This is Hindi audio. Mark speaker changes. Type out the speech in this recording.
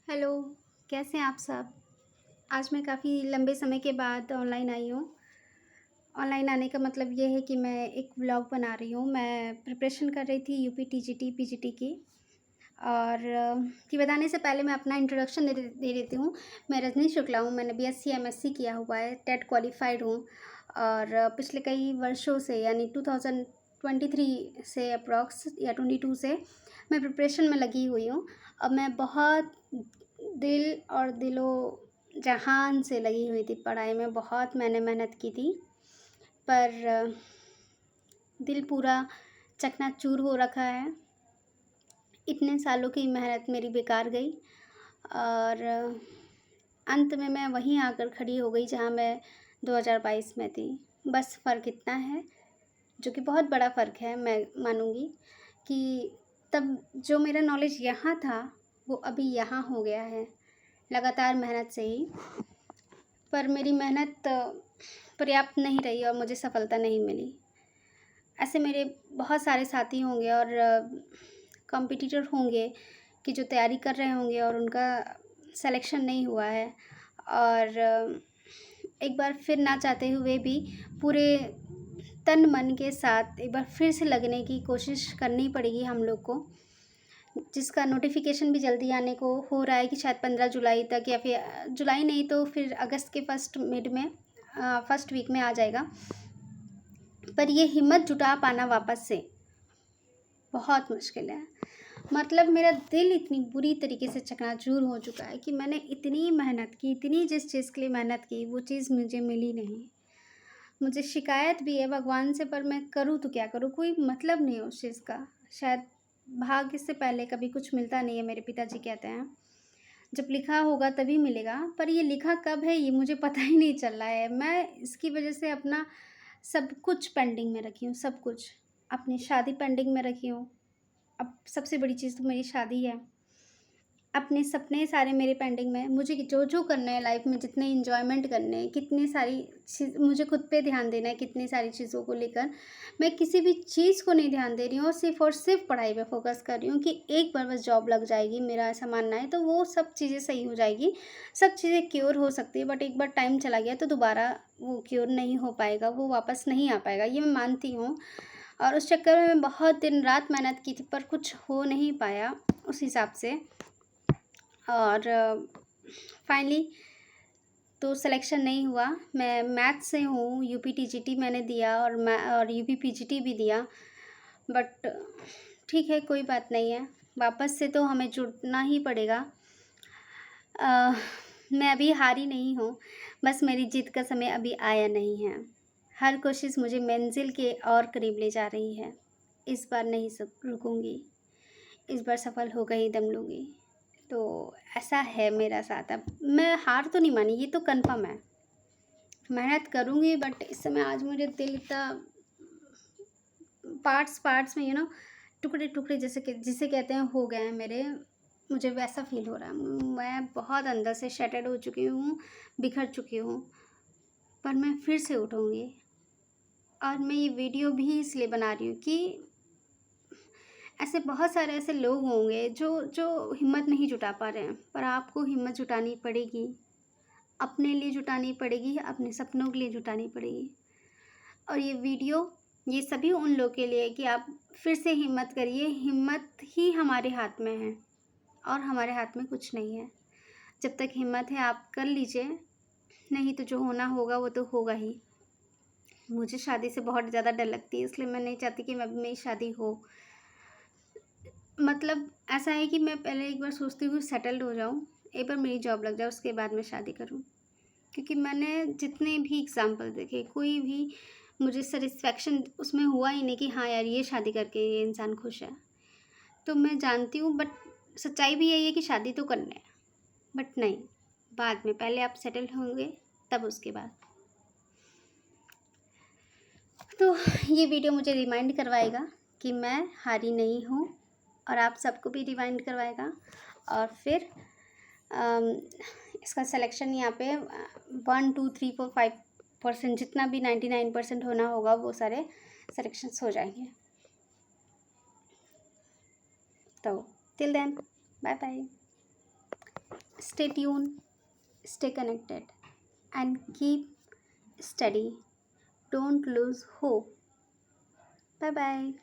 Speaker 1: हेलो, कैसे हैं आप सब? आज मैं काफ़ी लंबे समय के बाद ऑनलाइन आई हूँ। ऑनलाइन आने का मतलब ये है कि मैं एक व्लॉग बना रही हूँ। मैं प्रिपरेशन कर रही थी यूपी टीजीटी, पीजीटी की। और कि बताने से पहले मैं अपना इंट्रोडक्शन दे देती हूँ। मैं रजनी शुक्ला हूँ, मैंने बीएससी एमएससी किया हुआ है, टेट क्वालिफ़ाइड हूँ। और पिछले कई वर्षों से यानी 2023 से अप्रॉक्स या 22 से मैं प्रिपरेशन में लगी हुई हूँ। अब मैं बहुत दिल और दिलो जहान से लगी हुई थी पढ़ाई में, बहुत मैंने मेहनत की थी। पर दिल पूरा चकनाचूर हो रखा है। इतने सालों की मेहनत मेरी बेकार गई और अंत में मैं वहीं आकर खड़ी हो गई जहाँ मैं 2022 में थी। बस फ़र्क इतना है, जो कि बहुत बड़ा फ़र्क है, मैं मानूँगी कि तब जो मेरा नॉलेज यहाँ था वो अभी यहाँ हो गया है, लगातार मेहनत से ही। पर मेरी मेहनत पर्याप्त नहीं रही और मुझे सफलता नहीं मिली। ऐसे मेरे बहुत सारे साथी होंगे और कॉम्पिटिटर होंगे कि जो तैयारी कर रहे होंगे और उनका सिलेक्शन नहीं हुआ है। और एक बार फिर ना चाहते हुए भी पूरे तन मन के साथ एक बार फिर से लगने की कोशिश करनी पड़ेगी हम लोग को, जिसका नोटिफिकेशन भी जल्दी आने को हो रहा है कि शायद 15 जुलाई तक या फिर जुलाई नहीं तो फिर अगस्त के फर्स्ट वीक में आ जाएगा। पर ये हिम्मत जुटा पाना वापस से बहुत मुश्किल है। मतलब मेरा दिल इतनी बुरी तरीके से चकनाचूर हो चुका है कि मैंने इतनी मेहनत की, इतनी जिस चीज़ के लिए मेहनत की वो चीज़ मुझे मिली नहीं। मुझे शिकायत भी है भगवान से, पर मैं करूँ तो क्या करूँ, कोई मतलब नहीं है उस चीज़ का। शायद भाग्य से पहले कभी कुछ मिलता नहीं है, मेरे पिताजी कहते हैं। जब लिखा होगा तभी मिलेगा, पर ये लिखा कब है ये मुझे पता ही नहीं चल रहा है। मैं इसकी वजह से अपना सब कुछ पेंडिंग में रखी हूँ, सब कुछ। अपनी शादी पेंडिंग में रखी हूँ। अब सबसे बड़ी चीज़ तो मेरी शादी है। अपने सपने सारे मेरे पेंडिंग में हैं। मुझे जो जो करना है लाइफ में, जितने एन्जॉयमेंट करने हैं, कितनी सारी चीज़ मुझे खुद पे ध्यान देना है, कितनी सारी चीज़ों को लेकर मैं किसी भी चीज़ को नहीं ध्यान दे रही हूँ और सिर्फ पढ़ाई पे फ़ोकस कर रही हूँ कि एक बार बस जॉब लग जाएगी, मेरा ऐसा मानना है, तो वो सब चीज़ें सही हो जाएगी। सब चीज़ें क्योर हो सकती है, बट एक बार टाइम चला गया तो दोबारा वो क्योर नहीं हो पाएगा, वो वापस नहीं आ पाएगा, ये मैं मानती हूँ। और उस चक्कर में मैं बहुत दिन रात मेहनत की थी, पर कुछ हो नहीं पाया उस हिसाब से। और फाइनली तो सिलेक्शन नहीं हुआ। मैं मैथ से हूँ, यूपी टीजीटी मैंने दिया और यूपी पीजीटी भी दिया, बट ठीक है, कोई बात नहीं है। वापस से तो हमें जुड़ना ही पड़ेगा। मैं अभी हारी नहीं हूँ, बस मेरी जीत का समय अभी आया नहीं है। हर कोशिश मुझे मंजिल के और करीब ले जा रही है। इस बार नहीं रुकूंगी, इस बार सफल होकर ही दम लूँगी। तो ऐसा है मेरा साथ। अब मैं हार तो नहीं मानी, ये तो कन्फर्म है। मेहनत करूँगी, बट इस समय आज मुझे दिल इतना पार्ट्स में टुकड़े टुकड़े जिसे कहते हैं हो गए हैं मेरे। मुझे वैसा फील हो रहा है। मैं बहुत अंदर से शैटर्ड हो चुकी हूँ, बिखर चुकी हूँ। पर मैं फिर से उठूँगी। और मैं ये वीडियो भी इसलिए बना रही हूँ कि ऐसे बहुत सारे ऐसे लोग होंगे जो जो हिम्मत नहीं जुटा पा रहे हैं, पर आपको हिम्मत जुटानी पड़ेगी। अपने लिए जुटानी पड़ेगी, अपने सपनों के लिए जुटानी पड़ेगी। और ये वीडियो ये सभी उन लोगों के लिए कि आप फिर से हिम्मत करिए। हिम्मत ही हमारे हाथ में है और हमारे हाथ में कुछ नहीं है। जब तक हिम्मत है आप कर लीजिए, नहीं तो जो होना होगा वो तो होगा ही। मुझे शादी से बहुत ज़्यादा डर लगती है, इसलिए मैं नहीं चाहती कि मैं मेरी शादी हो। मतलब ऐसा है कि मैं पहले एक बार सोचती हूँ सेटल्ड हो जाऊँ, एक बार मेरी जॉब लग जाए, उसके बाद मैं शादी करूँ। क्योंकि मैंने जितने भी एग्ज़ाम्पल देखे, कोई भी मुझे सेटिस्फेक्शन उसमें हुआ ही नहीं कि हाँ यार ये शादी करके ये इंसान खुश है। तो मैं जानती हूँ, बट सच्चाई भी यही है कि शादी तो करना है, बट नहीं, बाद में, पहले आप सेटल होंगे तब उसके बाद। तो ये वीडियो मुझे रिमाइंड करवाएगा कि मैं हारी नहीं हूँ और आप सबको भी रिमाइंड करवाएगा। और फिर इसका सिलेक्शन यहाँ पे 1 2 3 4 5% जितना भी 99% होना होगा वो सारे सिलेक्शंस हो जाएंगे। तो till then, bye bye. Stay tuned, stay connected, and keep steady. Don't lose hope. Bye bye.